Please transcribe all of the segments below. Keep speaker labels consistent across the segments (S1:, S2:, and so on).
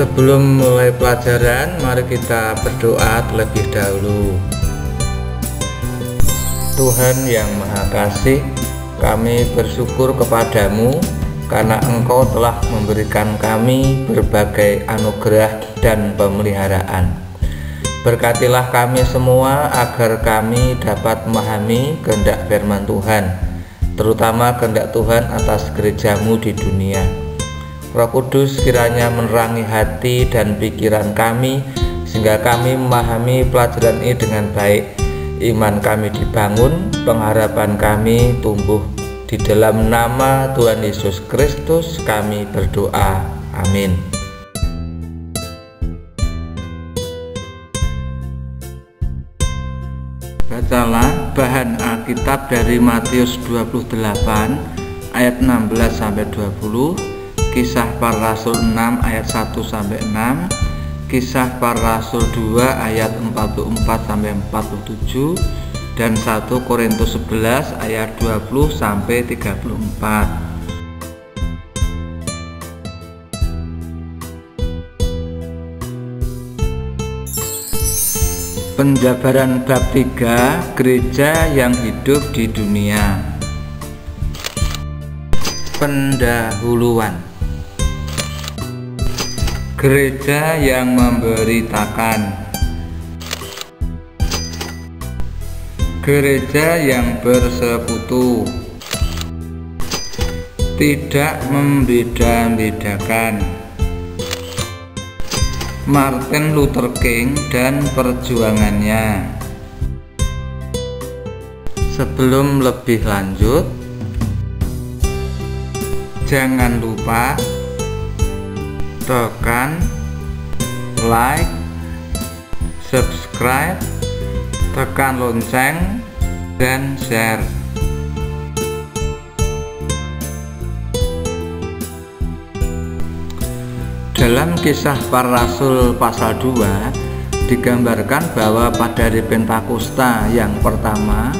S1: Sebelum mulai pelajaran, mari kita berdoa terlebih dahulu. Tuhan yang Maha Kasih, kami bersyukur kepadamu karena Engkau telah memberikan kami berbagai anugerah dan pemeliharaan. Berkatilah kami semua agar kami dapat memahami kehendak firman Tuhan, terutama kehendak Tuhan atas gerejamu di dunia. Roh Kudus kiranya menerangi hati dan pikiran kami sehingga kami memahami pelajaran ini dengan baik. Iman kami dibangun, pengharapan kami tumbuh. Di dalam nama Tuhan Yesus Kristus kami berdoa. Amin. Bacalah bahan Alkitab dari Matius 28 ayat 16 sampai 20. Kisah Para Rasul 6 ayat 1 sampai 6, Kisah Para Rasul 2 ayat 44 sampai 47, dan 1 Korintus 11 ayat 20 sampai 34. Penjabaran bab 3, gereja yang hidup di dunia. Pendahuluan. Gereja yang memberitakan. Gereja yang bersekutu, tidak membeda-bedakan. Martin Luther King dan perjuangannya. Sebelum lebih lanjut, jangan lupa tekan like, subscribe, tekan lonceng, dan share. Dalam Kisah Para Rasul pasal 2 digambarkan bahwa pada hari Pentakosta yang pertama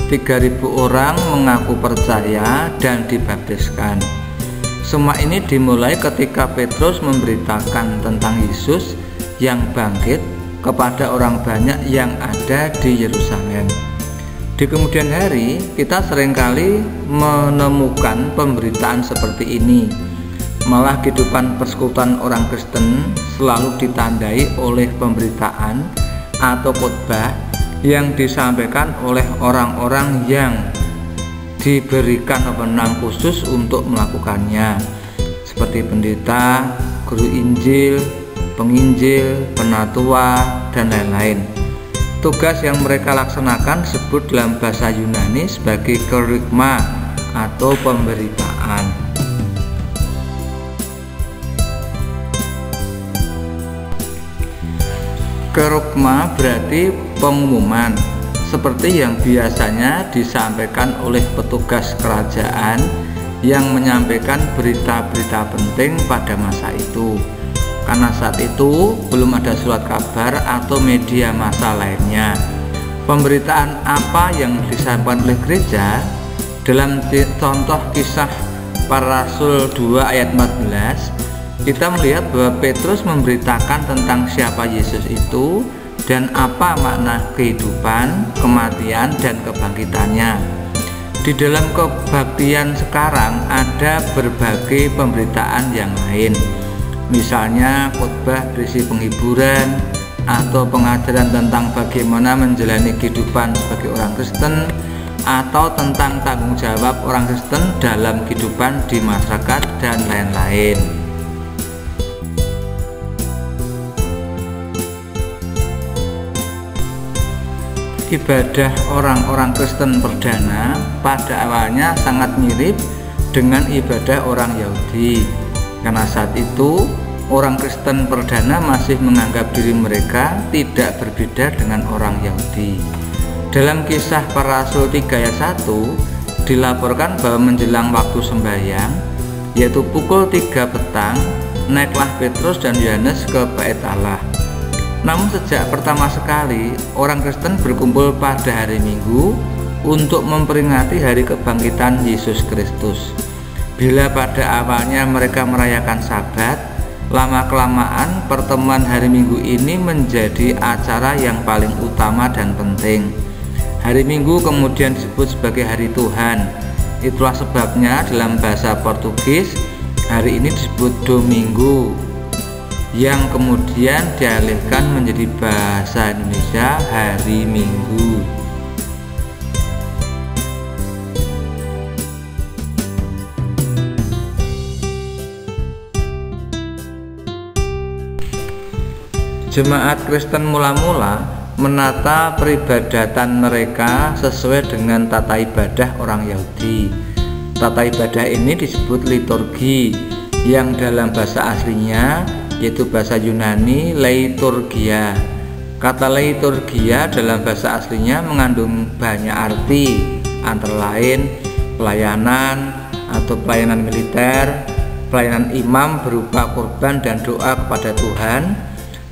S1: 3.000 orang mengaku percaya dan dibaptiskan. Semua ini dimulai ketika Petrus memberitakan tentang Yesus yang bangkit kepada orang banyak yang ada di Yerusalem. Di kemudian hari, kita seringkali menemukan pemberitaan seperti ini. Malah kehidupan persekutuan orang Kristen selalu ditandai oleh pemberitaan atau khotbah yang disampaikan oleh orang-orang yang diberikan wewenang khusus untuk melakukannya, seperti pendeta, guru Injil, penginjil, penatua, dan lain-lain. Tugas yang mereka laksanakan disebut dalam bahasa Yunani sebagai kerygma atau pemberitaan. Kerygma berarti pengumuman, seperti yang biasanya disampaikan oleh petugas kerajaan yang menyampaikan berita-berita penting pada masa itu. Karena saat itu belum ada surat kabar atau media massa lainnya. Pemberitaan apa yang disampaikan oleh gereja? Dalam contoh Kisah Para Rasul 2 ayat 14, kita melihat bahwa Petrus memberitakan tentang siapa Yesus itu dan apa makna kehidupan, kematian, dan kebangkitannya. Di dalam kebaktian sekarang ada berbagai pemberitaan yang lain, misalnya khotbah berisi penghiburan atau pengajaran tentang bagaimana menjalani kehidupan sebagai orang Kristen, atau tentang tanggung jawab orang Kristen dalam kehidupan di masyarakat, dan lain-lain. Ibadah orang-orang Kristen perdana pada awalnya sangat mirip dengan ibadah orang Yahudi, karena saat itu orang Kristen perdana masih menganggap diri mereka tidak berbeda dengan orang Yahudi. Dalam Kisah Para Rasul 3 ayat 1 dilaporkan bahwa menjelang waktu sembahyang, yaitu pukul 3 petang, naiklah Petrus dan Yohanes ke Bait Allah. Namun sejak pertama sekali orang Kristen berkumpul pada hari Minggu untuk memperingati hari kebangkitan Yesus Kristus. Bila pada awalnya mereka merayakan Sabat, Lama-kelamaan pertemuan hari Minggu ini menjadi acara yang paling utama dan penting. Hari Minggu kemudian disebut sebagai hari Tuhan. Itulah sebabnya dalam bahasa Portugis hari ini disebut Domingo, yang kemudian dialihkan menjadi bahasa Indonesia hari Minggu. Jemaat Kristen mula-mula menata peribadatan mereka sesuai dengan tata ibadah orang Yahudi. Tata ibadah ini disebut liturgi, yang dalam bahasa aslinya yaitu bahasa Yunani leiturgia. Kata leiturgia dalam bahasa aslinya mengandung banyak arti, antara lain pelayanan atau pelayanan militer, pelayanan imam berupa kurban dan doa kepada Tuhan,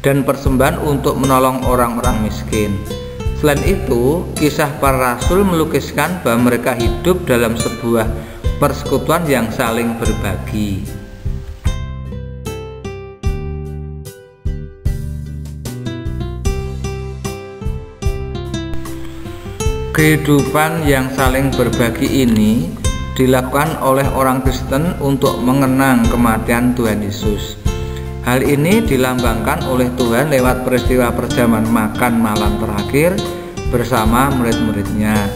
S1: dan persembahan untuk menolong orang-orang miskin. Selain itu, kisah para rasul melukiskan bahwa mereka hidup dalam sebuah persekutuan yang saling berbagi. Kehidupan yang saling berbagi ini dilakukan oleh orang Kristen untuk mengenang kematian Tuhan Yesus. Hal ini dilambangkan oleh Tuhan lewat peristiwa perjamuan makan malam terakhir bersama murid-muridnya.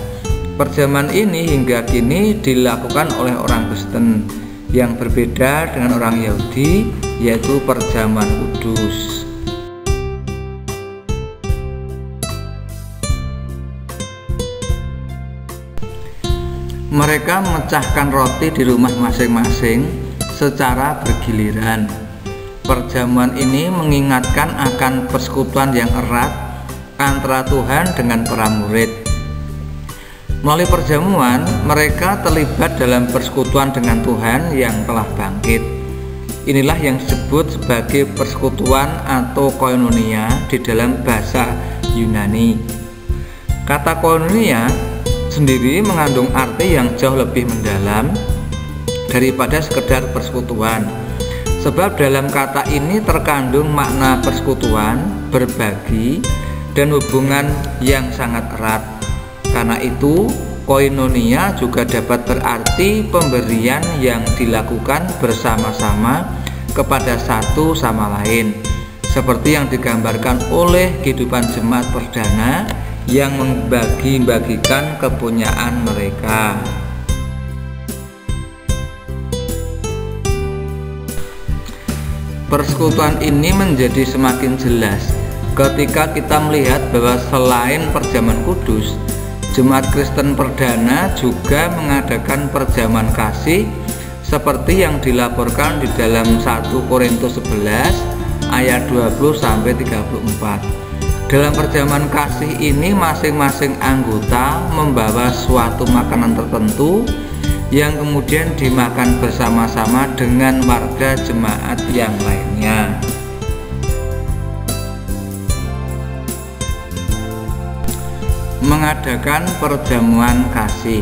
S1: Perjamuan ini hingga kini dilakukan oleh orang Kristen yang berbeda dengan orang Yahudi, yaitu perjamuan kudus. Mereka memecahkan roti di rumah masing-masing secara bergiliran. Perjamuan ini mengingatkan akan persekutuan yang erat antara Tuhan dengan para murid. Melalui perjamuan, mereka terlibat dalam persekutuan dengan Tuhan yang telah bangkit. Inilah yang disebut sebagai persekutuan atau koinonia di dalam bahasa Yunani. Kata koinonia sendiri mengandung arti yang jauh lebih mendalam daripada sekedar persekutuan. Sebab dalam kata ini terkandung makna persekutuan, berbagi, dan hubungan yang sangat erat. Karena itu, koinonia juga dapat berarti pemberian yang dilakukan bersama-sama kepada satu sama lain, seperti yang digambarkan oleh kehidupan jemaat perdana yang membagi-bagikan kepunyaan mereka. Persekutuan ini menjadi semakin jelas ketika kita melihat bahwa selain perjamuan kudus, jemaat Kristen perdana juga mengadakan perjamuan kasih seperti yang dilaporkan di dalam 1 Korintus 11 ayat 20-34. Dalam perjamuan kasih ini masing-masing anggota membawa suatu makanan tertentu yang kemudian dimakan bersama-sama dengan warga jemaat yang lainnya. Mengadakan perjamuan kasih.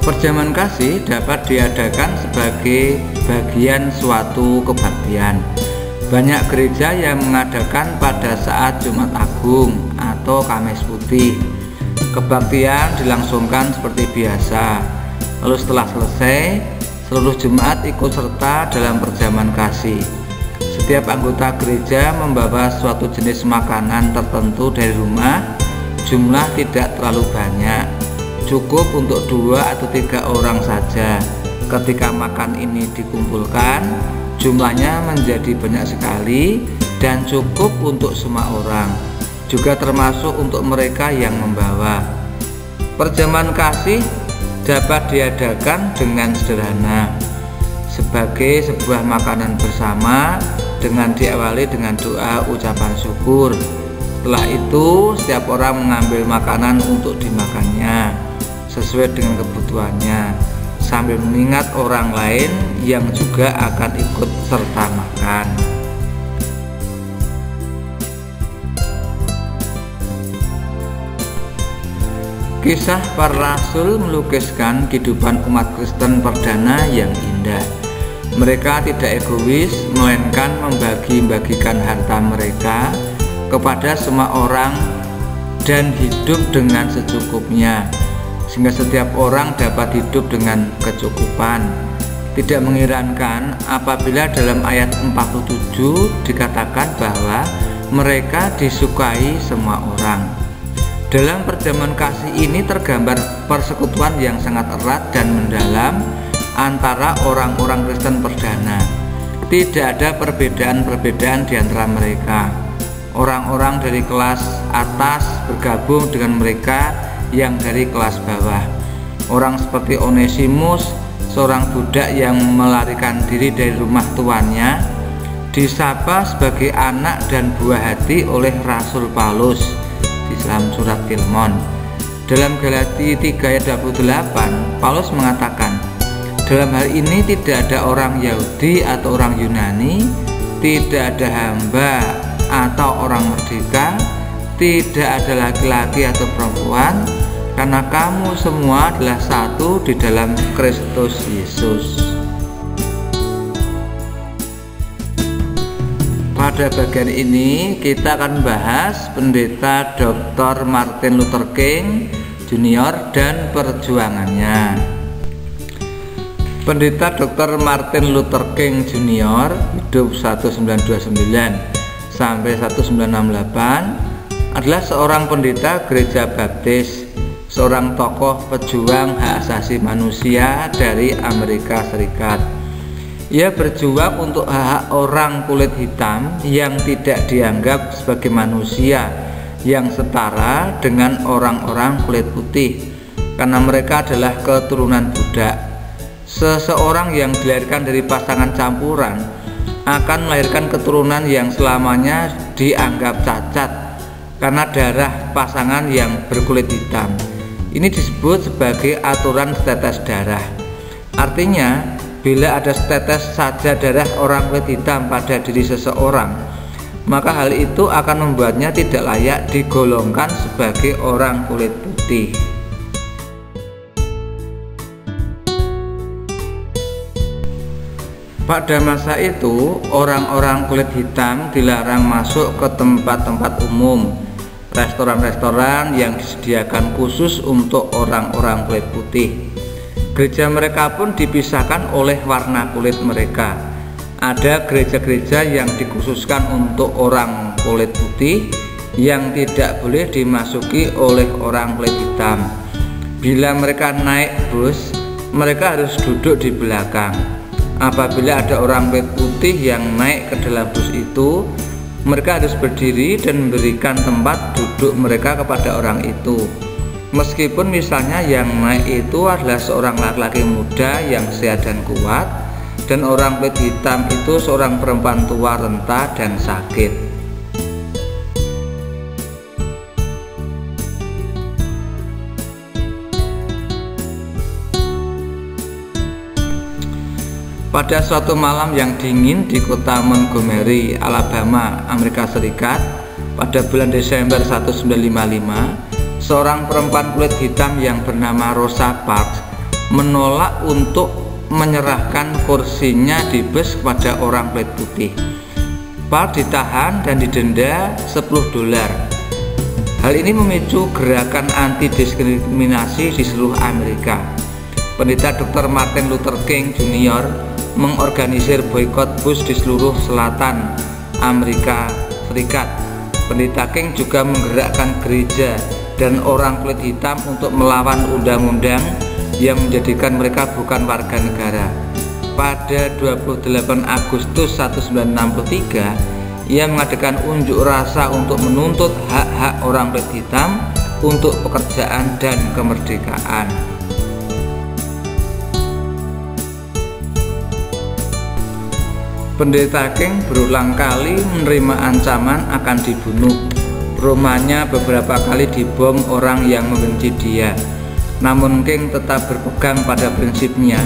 S1: Perjamuan kasih dapat diadakan sebagai bagian suatu kebaktian. Banyak gereja yang mengadakan pada saat Jumat Agung atau Kamis Putih. Kebaktian dilangsungkan seperti biasa. Lalu setelah selesai, seluruh jemaat ikut serta dalam perjamuan kasih. Setiap anggota gereja membawa suatu jenis makanan tertentu dari rumah. Jumlah tidak terlalu banyak, cukup untuk 2 atau 3 orang saja. Ketika makan ini dikumpulkan, jumlahnya menjadi banyak sekali dan cukup untuk semua orang, juga termasuk untuk mereka yang membawa. Perjamuan kasih dapat diadakan dengan sederhana sebagai sebuah makanan bersama dengan diawali dengan doa ucapan syukur. Setelah itu setiap orang mengambil makanan untuk dimakannya sesuai dengan kebutuhannya sambil mengingat orang lain yang juga akan ikut serta makan. Kisah para rasul melukiskan kehidupan umat Kristen perdana yang indah. Mereka tidak egois, melainkan membagi-bagikan harta mereka kepada semua orang dan hidup dengan secukupnya, sehingga setiap orang dapat hidup dengan kecukupan. Tidak mengherankan apabila dalam ayat 47 dikatakan bahwa mereka disukai semua orang. Dalam perjamuan kasih ini tergambar persekutuan yang sangat erat dan mendalam antara orang-orang Kristen perdana. Tidak ada perbedaan-perbedaan di antara mereka. Orang-orang dari kelas atas bergabung dengan mereka yang dari kelas bawah. Orang seperti Onesimus, seorang budak yang melarikan diri dari rumah tuannya, disapa sebagai anak dan buah hati oleh Rasul Paulus di dalam surat Filemon. Dalam Galatia 3 ayat 28, Paulus mengatakan, dalam hal ini tidak ada orang Yahudi atau orang Yunani, tidak ada hamba atau orang merdeka, tidak ada laki-laki atau perempuan, karena kamu semua adalah satu di dalam Kristus Yesus. Pada bagian ini kita akan bahas Pendeta Dr. Martin Luther King Jr. dan perjuangannya. Pendeta Dr. Martin Luther King Jr. hidup 1929 sampai 1968 adalah seorang pendeta gereja baptis, seorang tokoh pejuang hak asasi manusia dari Amerika Serikat. Ia berjuang untuk hak orang kulit hitam yang tidak dianggap sebagai manusia yang setara dengan orang-orang kulit putih, karena mereka adalah keturunan budak. Seseorang yang dilahirkan dari pasangan campuran akan melahirkan keturunan yang selamanya dianggap cacat karena darah pasangan yang berkulit hitam. Ini disebut sebagai aturan setetes darah. Artinya, bila ada setetes saja darah orang kulit hitam pada diri seseorang, maka hal itu akan membuatnya tidak layak digolongkan sebagai orang kulit putih. Pada masa itu, orang-orang kulit hitam dilarang masuk ke tempat-tempat umum, restoran-restoran yang disediakan khusus untuk orang-orang kulit putih. Gereja mereka pun dipisahkan oleh warna kulit mereka. Ada gereja-gereja yang dikhususkan untuk orang kulit putih yang tidak boleh dimasuki oleh orang kulit hitam. Bila mereka naik bus, mereka harus duduk di belakang. Apabila ada orang kulit putih yang naik ke dalam bus itu, mereka harus berdiri dan memberikan tempat duduk mereka kepada orang itu. Meskipun misalnya yang naik itu adalah seorang laki-laki muda yang sehat dan kuat, dan orang kulit hitam itu seorang perempuan tua, renta, dan sakit. Pada suatu malam yang dingin di kota Montgomery, Alabama, Amerika Serikat, pada bulan Desember 1955, seorang perempuan kulit hitam yang bernama Rosa Parks menolak untuk menyerahkan kursinya di bus kepada orang kulit putih. Parks ditahan dan didenda $10. Hal ini memicu gerakan anti-diskriminasi di seluruh Amerika. Pendeta Dr. Martin Luther King Jr. mengorganisir boikot bus di seluruh selatan Amerika Serikat. Pendeta King juga menggerakkan gereja dan orang kulit hitam untuk melawan undang-undang yang menjadikan mereka bukan warga negara. Pada 28 Agustus 1963, ia mengadakan unjuk rasa untuk menuntut hak-hak orang kulit hitam untuk pekerjaan dan kemerdekaan. Pendeta King berulang kali menerima ancaman akan dibunuh. Rumahnya beberapa kali dibom orang yang membenci dia. Namun King tetap berpegang pada prinsipnya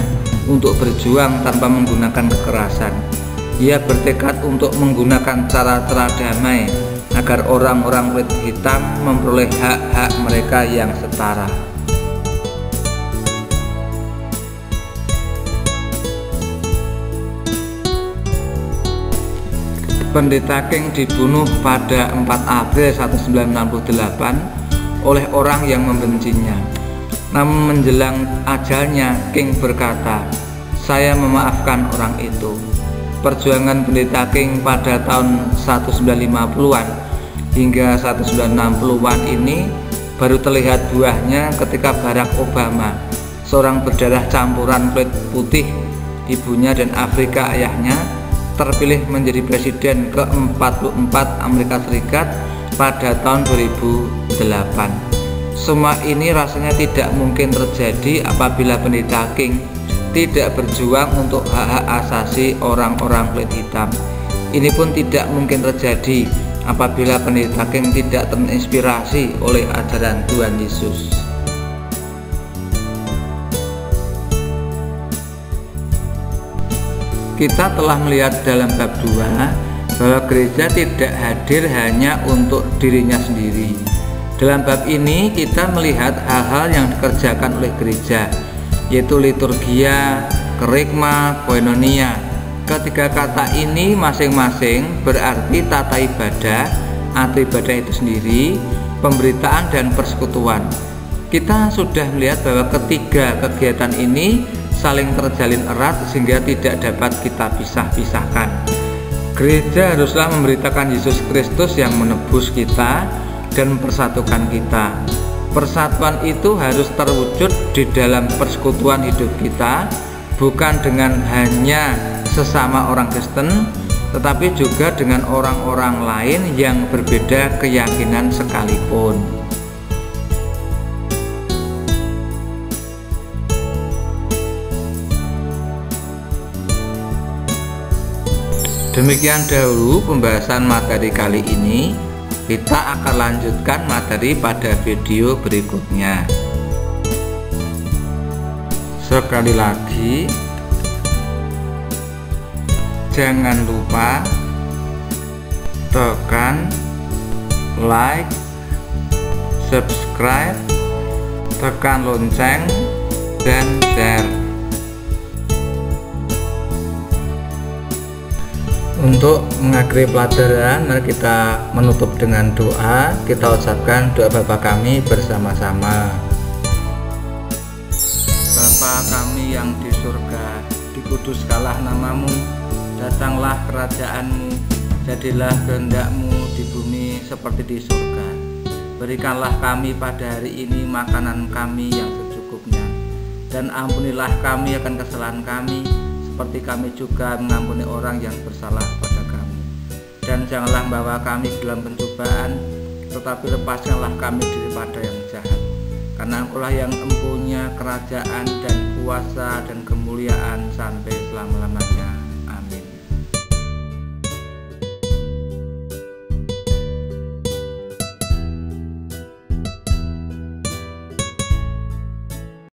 S1: untuk berjuang tanpa menggunakan kekerasan. Ia bertekad untuk menggunakan cara-cara damai agar orang-orang kulit hitam memperoleh hak-hak mereka yang setara. Pendeta King dibunuh pada 4 April 1968 oleh orang yang membencinya. Namun menjelang ajalnya, King berkata, "Saya memaafkan orang itu." Perjuangan Pendeta King pada tahun 1950-an hingga 1960-an ini baru terlihat buahnya ketika Barack Obama, seorang berdarah campuran kulit putih ibunya dan Afrika ayahnya, terpilih menjadi presiden ke-44 Amerika Serikat pada tahun 2008. Semua ini rasanya tidak mungkin terjadi apabila Pendeta King tidak berjuang untuk hak-hak asasi orang-orang kulit hitam. Ini pun tidak mungkin terjadi apabila Pendeta King tidak terinspirasi oleh ajaran Tuhan Yesus. Kita telah melihat dalam bab 2 bahwa gereja tidak hadir hanya untuk dirinya sendiri. Dalam bab ini kita melihat hal-hal yang dikerjakan oleh gereja, yaitu liturgia, kerigma, koinonia. Ketiga kata ini masing-masing berarti tata ibadah atau ibadah itu sendiri, pemberitaan dan persekutuan. Kita sudah melihat bahwa ketiga kegiatan ini saling terjalin erat sehingga tidak dapat kita pisah-pisahkan. Gereja haruslah memberitakan Yesus Kristus yang menebus kita dan mempersatukan kita. Persatuan itu harus terwujud di dalam persekutuan hidup kita, bukan dengan hanya sesama orang Kristen, tetapi juga dengan orang-orang lain yang berbeda keyakinan sekalipun. Demikian dahulu pembahasan materi kali ini. Kita akan lanjutkan materi pada video berikutnya. Sekali lagi, jangan lupa tekan like, subscribe, tekan lonceng, dan share. Untuk mengakhiri pelajaran, mari kita menutup dengan doa. Kita ucapkan doa Bapa kami bersama-sama. Bapa kami yang di surga, dikuduskanlah namamu, datanglah kerajaanmu, jadilah kehendak-mu di bumi seperti di surga. Berikanlah kami pada hari ini makanan kami yang secukupnya, dan ampunilah kami akan kesalahan kami, seperti kami juga mengampuni orang yang bersalah pada kami. Dan janganlah membawa kami dalam pencobaan, tetapi lepaskanlah kami daripada yang jahat. Karena Engkau-lah yang empunya kerajaan dan kuasa dan kemuliaan sampai selama-lamanya.